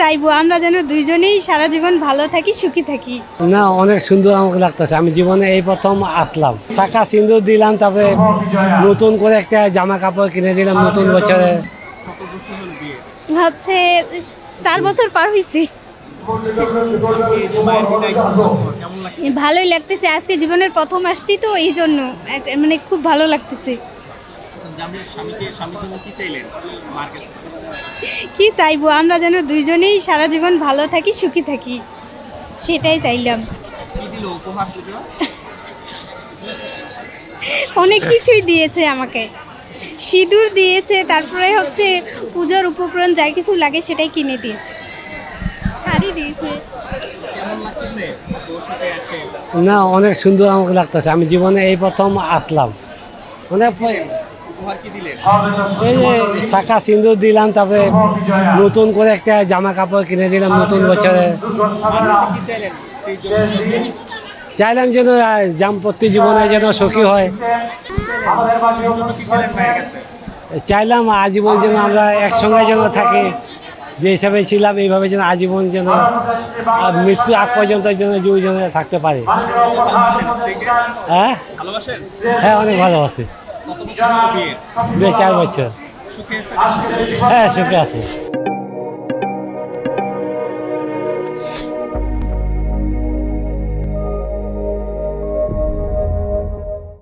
চাইবো আমরা যেন দুইজনেই সারা জীবন ভালো থাকি, সুখী থাকি। না, অনেক সুন্দর আমাকে লাগতেছে। আমি জীবনে এই প্রথম আসলাম, টাকা সিন্দুর দিলাম, তারপরে নতুন করে একটা জামা কাপড় কিনে দিলাম নতুন বছরে। হচ্ছে 4 বছর পার হয়েছে। ভালোই লাগতেছে, আজকে জীবনের প্রথম আসছি তো এই জন্য মানে খুব ভালো লাগতেছে। কি চাইবো আমরা যেন দুইজনেই সারা জীবন ভালো থাকি, সুখী থাকি, সেটাই চাইলাম। অনেক কিছুই দিয়েছে আমাকে, সিঁদুর দিয়েছে, তারপরে হচ্ছে পূজার উপকরণ যা কিছু লাগে সেটাই কিনে দিয়েছে, শাড়ি দিয়েছে। না, অনেক সুন্দর আমাকে লাগতেছে। আমি জীবনে এই প্রথম আসলাম, মানে এই যে টাকা সিন্দুর দিলাম, তারপরে নতুন করে একটা জামা কাপড় কিনে দিলাম নতুন বছরে। চাইলাম যেন দাম্পত্য জীবনে যেন সুখী হয়। চাইলাম আজীবন যেন আমরা একসঙ্গে যেন থাকি, যে হিসাবে ছিলাম এইভাবে যেন আজীবন যেন মৃত্যু আগ পর্যন্ত যেন দুইজনে থাকতে পারে। হ্যাঁ হ্যাঁ, অনেক ভালোবাসি। 4 বছর। হ্যাঁ, সুখে আছে।